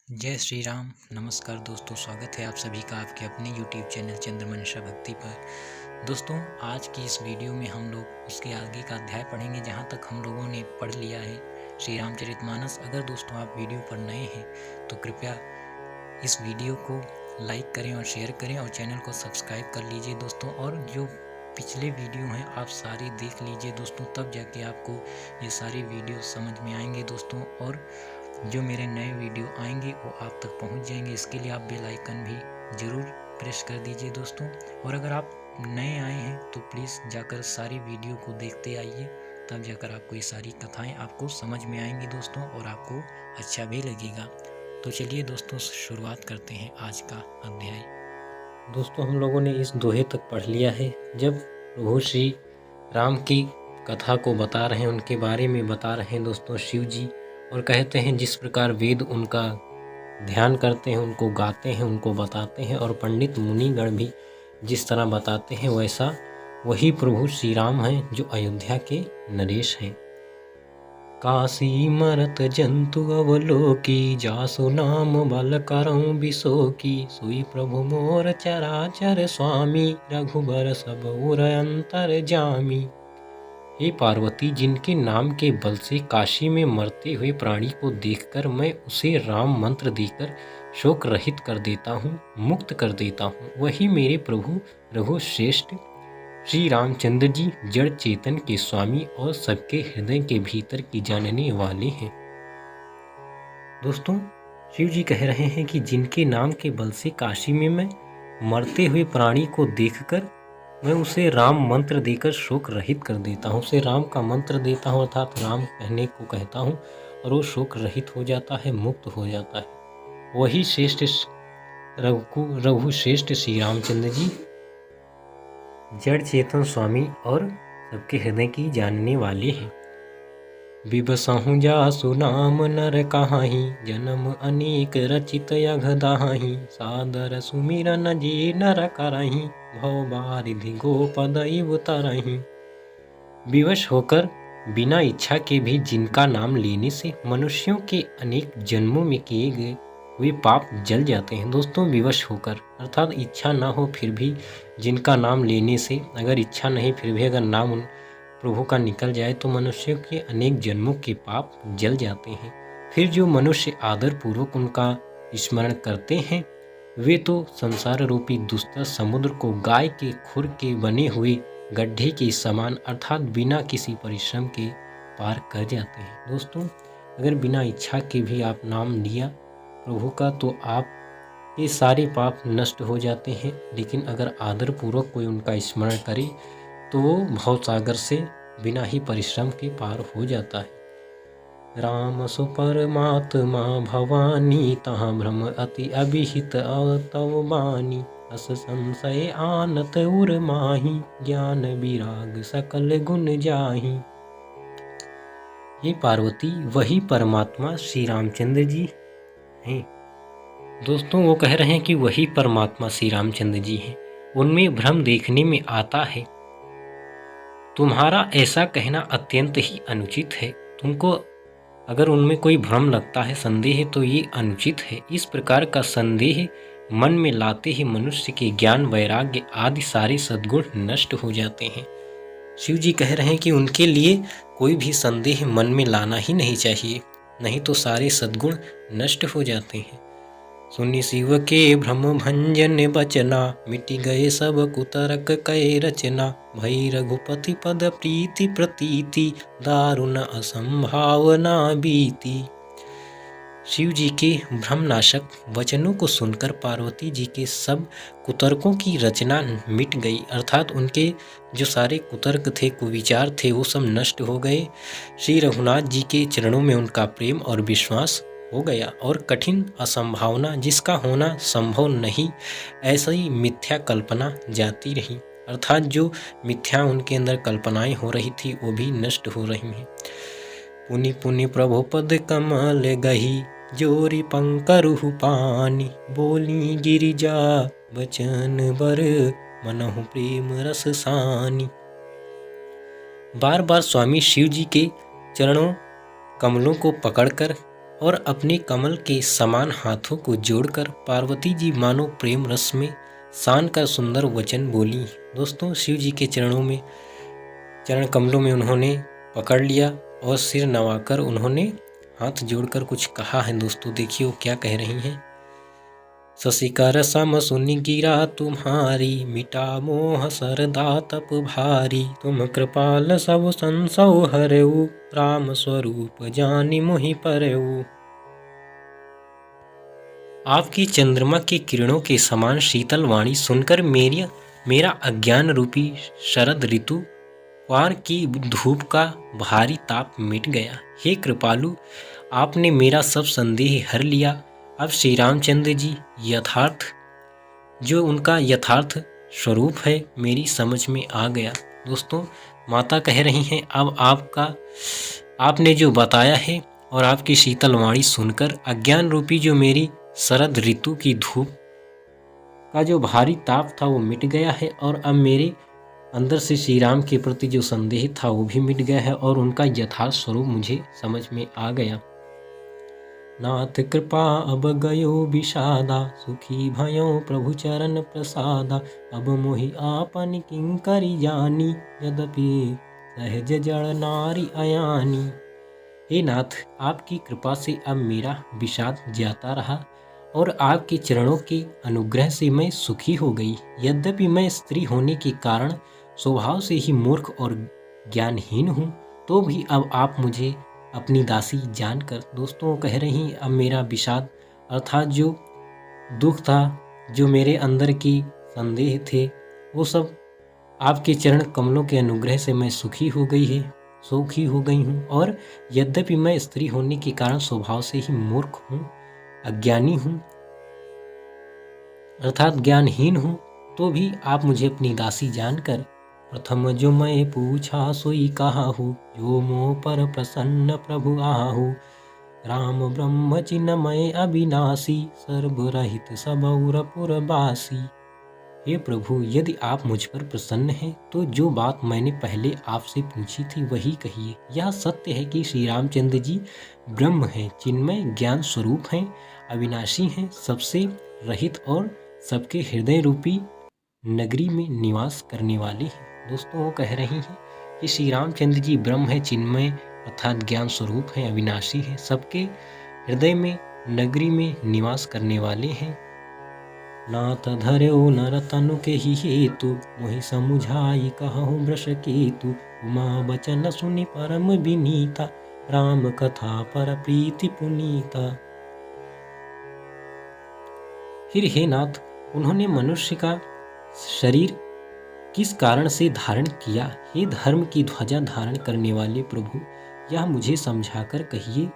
जय श्री राम। नमस्कार दोस्तों, स्वागत है आप सभी का आपके अपने YouTube चैनल चंद्रमनीषा भक्ति पर। दोस्तों, आज की इस वीडियो में हम लोग उसके आगे का अध्याय पढ़ेंगे जहाँ तक हम लोगों ने पढ़ लिया है श्री रामचरितमानस। अगर दोस्तों आप वीडियो पर नए हैं तो कृपया इस वीडियो को लाइक करें और शेयर करें और चैनल को सब्सक्राइब कर लीजिए दोस्तों। और जो पिछले वीडियो हैं आप सारे देख लीजिए दोस्तों, तब जाके आपको ये सारी वीडियो समझ में आएंगे दोस्तों। और जो मेरे नए वीडियो आएंगे वो आप तक पहुंच जाएंगे। इसके लिए आप बेल आइकन भी ज़रूर प्रेस कर दीजिए दोस्तों। और अगर आप नए आए हैं तो प्लीज़ जाकर सारी वीडियो को देखते आइए, तब जाकर आपको ये सारी कथाएं आपको समझ में आएंगी दोस्तों और आपको अच्छा भी लगेगा। तो चलिए दोस्तों, शुरुआत करते हैं आज का अध्याय। दोस्तों, हम लोगों ने इस दोहे तक पढ़ लिया है जब प्रभु श्री राम की कथा को बता रहे हैं, उनके बारे में बता रहे हैं दोस्तों शिव जी। और कहते हैं जिस प्रकार वेद उनका ध्यान करते हैं, उनको गाते हैं, उनको बताते हैं, और पंडित मुनिगण भी जिस तरह बताते हैं वैसा वही प्रभु श्री राम हैं जो अयोध्या के नरेश हैं। काशी मरत जंतु अवलोकी, जासु नाम बल करऊं बिसोकी। सोई प्रभु मोर चराचर स्वामी, रघुबर सब उर अंतर जामी। हे पार्वती, जिनके नाम के बल से काशी में मरते हुए प्राणी को देखकर मैं उसे राम मंत्र देकर शोक रहित कर देता हूँ, मुक्त कर देता हूँ, वही मेरे प्रभु रघुश्रेष्ठ श्री रामचंद्र जी जड़ चेतन के स्वामी और सबके हृदय के भीतर की जानने वाले हैं। दोस्तों, शिव जी कह रहे हैं कि जिनके नाम के बल से काशी में मैं मरते हुए प्राणी को देखकर मैं उसे राम मंत्र देकर शोक रहित कर देता हूँ, उसे राम का मंत्र देता हूँ अर्थात राम कहने को कहता हूँ और वो शोक रहित हो जाता है, मुक्त हो जाता है। वही श्रेष्ठ रघुश्रेष्ठ श्री रामचंद्र जी जड़ चेतन स्वामी और सबके हृदय की जानने वाले हैं। बिबसहु जासु नाम नर कहाही, जन्म अनेक रचित अघदाही। सादर सुमिरन जे नर करही, भव बारिधि गोपद इव तरही। विवश होकर बिना इच्छा के भी जिनका नाम लेने से मनुष्यों के अनेक जन्मों में किए गए वे पाप जल जाते हैं। दोस्तों, विवश होकर अर्थात इच्छा ना हो फिर भी जिनका नाम लेने से, अगर इच्छा नहीं फिर भी अगर नाम उन प्रभु का निकल जाए तो मनुष्य के अनेक जन्मों के पाप जल जाते हैं। फिर जो मनुष्य आदर पूर्वक उनका स्मरण करते हैं वे तो संसार रूपी दुस्तर समुद्र को गाय के खुर के बने हुए गड्ढे के समान अर्थात बिना किसी परिश्रम के पार कर जाते हैं। दोस्तों, अगर बिना इच्छा के भी आप नाम लिया प्रभु का तो आप ये सारे पाप नष्ट हो जाते हैं। लेकिन अगर आदर पूर्वक कोई उनका स्मरण करे तो वो भवसागर से बिना ही परिश्रम के पार हो जाता है। राम सु परमात्मा भवानी, तहाँ भ्रम अति अभिहित तव बानी। अस संशय आनत उर माही, ज्ञान विराग सकल गुण जाही। ये पार्वती, वही परमात्मा श्री रामचंद्र जी हैं। दोस्तों, वो कह रहे हैं कि वही परमात्मा श्री रामचंद्र जी हैं, उनमें भ्रम देखने में आता है। तुम्हारा ऐसा कहना अत्यंत ही अनुचित है। तुमको अगर उनमें कोई भ्रम लगता है, संदेह, तो ये अनुचित है। इस प्रकार का संदेह मन में लाते ही मनुष्य के ज्ञान, वैराग्य आदि सारे सद्गुण नष्ट हो जाते हैं। शिव जी कह रहे हैं कि उनके लिए कोई भी संदेह मन में लाना ही नहीं चाहिए, नहीं तो सारे सद्गुण नष्ट हो जाते हैं। सुनि शिव के भ्रम भंजन बचना, मिटि गए सब कुतरक कय रचना। भई रघुपति पद प्रीति प्रतीति, दारुण असंभावना बीती। शिव जी के भ्रमनाशक वचनों को सुनकर पार्वती जी के सब कुतर्कों की रचना मिट गई, अर्थात उनके जो सारे कुतर्क थे, कुविचार थे, वो सब नष्ट हो गए। श्री रघुनाथ जी के चरणों में उनका प्रेम और विश्वास हो गया और कठिन असंभावना, जिसका होना संभव नहीं, ऐसा ही मिथ्या कल्पना जाती रही, अर्थात जो मिथ्या उनके अंदर कल्पनाएं हो रही थी वो भी नष्ट हो रही हैं। पुनि पुनि प्रभु पद कमल गही, जोरी पंकरुहु पानी। बोली गिरिजा बचन बर, मनहु प्रेम रस सानी। बार बार स्वामी शिव जी के चरणों कमलों को पकड़कर और अपने कमल के समान हाथों को जोड़कर पार्वती जी मानो प्रेम रस में सान कर सुंदर वचन बोली। दोस्तों, शिव जी के चरण कमलों में उन्होंने पकड़ लिया और सिर नवाकर उन्होंने हाथ जोड़कर कुछ कहा है। दोस्तों देखिए वो क्या कह रही हैं। शशिकर सम सुनि गिरा तुम्हारी, मिटा मोह सरदा तप भारी। तुम कृपाल सब संसव हरऊ, राम स्वरूप जानि मोहि परऊ। आपकी चंद्रमा की किरणों के समान शीतल वाणी सुनकर मेरा अज्ञान रूपी शरद ऋतु वार की धूप का भारी ताप मिट गया। हे कृपालु, आपने मेरा सब संदेह हर लिया। अब श्री रामचंद्र जी जो उनका यथार्थ स्वरूप है मेरी समझ में आ गया। दोस्तों, माता कह रही हैं अब आपने जो बताया है और आपकी शीतल वाणी सुनकर अज्ञान रूपी जो मेरी शरद ऋतु की धूप का जो भारी ताप था वो मिट गया है और अब मेरे अंदर से श्री राम के प्रति जो संदेह था वो भी मिट गया है और उनका यथार्थ स्वरूप मुझे समझ में आ गया। नाथ कृपा अब गयो विषादा, सुखी भयो प्रभु चरण प्रसादा। अब मोहि आपन किंकरि जानी, यद्यपि सहज जड़ नारी अयानी। हे नाथ, आपकी कृपा से अब मेरा विषाद जाता रहा और आपके चरणों के अनुग्रह से मैं सुखी हो गई। यद्यपि मैं स्त्री होने के कारण स्वभाव से ही मूर्ख और ज्ञानहीन हूँ, तो भी अब आप मुझे अपनी दासी जानकर, दोस्तों कह रही अब मेरा विषाद अर्थात जो दुख था, जो मेरे अंदर की संदेह थे, वो सब आपके चरण कमलों के अनुग्रह से मैं सुखी हो गई हूँ। और यद्यपि मैं स्त्री होने के कारण स्वभाव से ही मूर्ख हूँ, अज्ञानी हूँ अर्थात ज्ञानहीन हूँ, तो भी आप मुझे अपनी दासी जानकर प्रथम जो मैं पूछा सोई कहाहू। जो मोह पर प्रसन्न प्रभु आहू, राम ब्रह्म चिन्मय अविनाशी। सर्वरहित सबौर पुरबासी। हे प्रभु, यदि आप मुझ पर प्रसन्न हैं तो जो बात मैंने पहले आपसे पूछी थी वही कहिए। यह सत्य है कि श्री रामचंद्र जी ब्रह्म हैं, चिन्मय ज्ञान स्वरूप हैं, अविनाशी हैं, सबसे रहित और सबके हृदय रूपी नगरी में निवास करने वाले हैं। दोस्तों, वो कह रही हैं कि श्री रामचंद्र जी ब्रह्म है, चिन्मय अर्थात ज्ञान स्वरूप है, अविनाशी है, सबके हृदय में नगरी में निवास करने वाले हैं। नाथ धर्यो नर तनु के ही हेतु, मोहि समुझाई कहूँ वृष केतु। उमा बचन सुनि परम विनीता, राम कथा पर प्रीति पुनीता। फिर हे नाथ, उन्होंने मनुष्य का शरीर किस कारण से धारण किया? हे धर्म की ध्वजा धारण करने वाले प्रभु, यह मुझे समझाकर कहिए।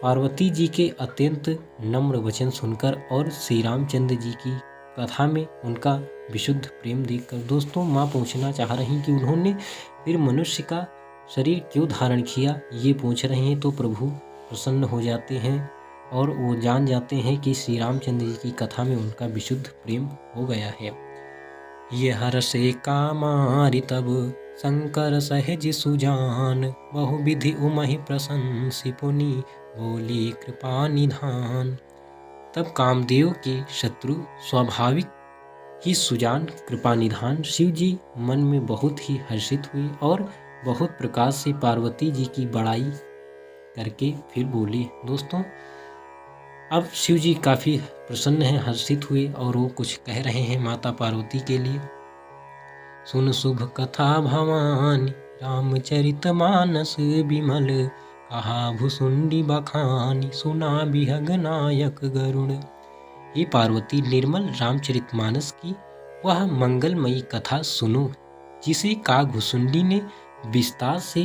पार्वती जी के अत्यंत नम्र वचन सुनकर और श्री रामचंद्र जी की कथा में उनका विशुद्ध प्रेम देखकर, दोस्तों माँ पूछना चाह रही कि उन्होंने फिर मनुष्य का शरीर क्यों धारण किया, ये पूछ रहे हैं। तो प्रभु प्रसन्न हो जाते हैं और वो जान जाते हैं कि श्री रामचंद्र जी की कथा में उनका विशुद्ध प्रेम हो गया है। ये हर्षे कामारि तब शंकर सहज सुजान, बहुविधि उमहि प्रशंसि पुनि बोली कृपा निधान। तब कामदेव के शत्रु स्वाभाविक ही सुजान कृपा निधान शिव जी मन में बहुत ही हर्षित हुए और बहुत प्रकार से पार्वती जी की बड़ाई करके फिर बोले। दोस्तों, अब शिव जी काफ़ी प्रसन्न हैं, हर्षित हुए और वो कुछ कह रहे हैं माता पार्वती के लिए। सुन शुभ कथा भवानी, रामचरित मानस विमल। कहा भुसुंडी बखानी, सुना बिहग नायक गरुड़। हे पार्वती, निर्मल रामचरित मानस की वह मंगलमयी कथा सुनो, जिसे कागभुसुंडी ने विस्तार से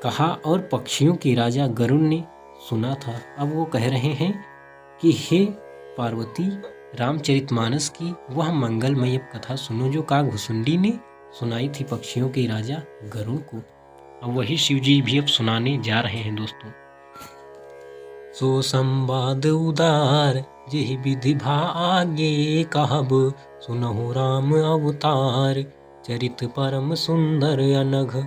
कहा और पक्षियों के राजा गरुड़ ने सुना था। अब वो कह रहे हैं कि हे पार्वती, रामचरितमानस की वह मंगलमय कथा सुनो जो कागभुसुंडी ने सुनाई थी पक्षियों के राजा गरुड़ को। अब वही शिव जी भी अब सुनाने जा रहे हैं। दोस्तों, सो संवाद उदार जेहि विधि भा आगे कहब, सुनहु राम अवतार चरित परम सुंदर अनघ।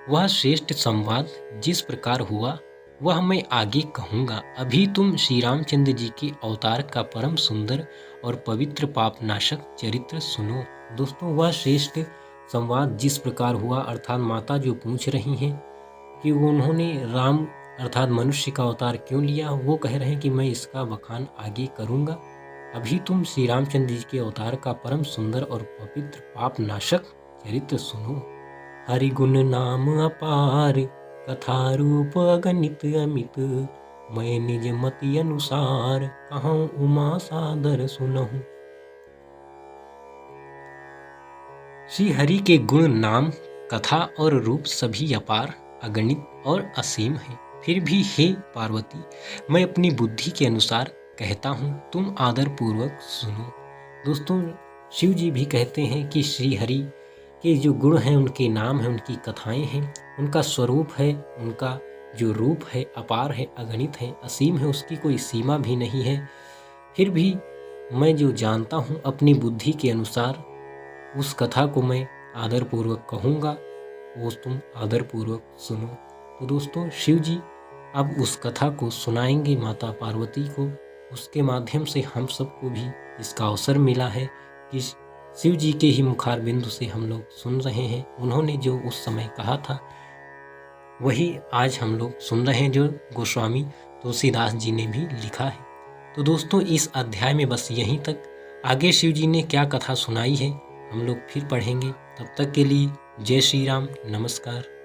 वह श्रेष्ठ संवाद जिस प्रकार हुआ वह मैं आगे कहूँगा। अभी तुम श्री रामचंद्र जी के अवतार का परम सुंदर और पवित्र पापनाशक चरित्र सुनो। दोस्तों, वह श्रेष्ठ संवाद जिस प्रकार हुआ, अर्थात माता जो पूछ रही हैं कि उन्होंने राम अर्थात मनुष्य का अवतार क्यों लिया, वो कह रहे हैं कि मैं इसका बखान आगे करूँगा। अभी तुम श्री रामचंद्र जी के अवतार का परम सुंदर और पवित्र पापनाशक चरित्र सुनो। हरि गुण नाम अपार, कथा रूप अगणित अमित, मैं निज मति अनुसार, कहूँ उमा सादर सुनहु। श्री हरि के गुण, नाम, कथा और रूप सभी अपार, अगणित और असीम है। फिर भी हे पार्वती, मैं अपनी बुद्धि के अनुसार कहता हूँ, तुम आदर पूर्वक सुनो। दोस्तों, शिव जी भी कहते हैं कि श्री हरि के जो गुण हैं, उनके नाम हैं, उनकी कथाएं हैं, उनका स्वरूप है, उनका जो रूप है अपार है, अगणित है, असीम है, उसकी कोई सीमा भी नहीं है। फिर भी मैं जो जानता हूँ अपनी बुद्धि के अनुसार, उस कथा को मैं आदरपूर्वक कहूँगा, वो तुम आदरपूर्वक सुनो। तो दोस्तों, शिव जी अब उस कथा को सुनाएंगे माता पार्वती को। उसके माध्यम से हम सबको भी इसका अवसर मिला है कि शिव जी के ही मुखार बिंदु से हम लोग सुन रहे हैं। उन्होंने जो उस समय कहा था वही आज हम लोग सुन रहे हैं, जो गोस्वामी तुलसीदास जी ने भी लिखा है। तो दोस्तों, इस अध्याय में बस यहीं तक। आगे शिव जी ने क्या कथा सुनाई है हम लोग फिर पढ़ेंगे। तब तक के लिए जय श्री राम, नमस्कार।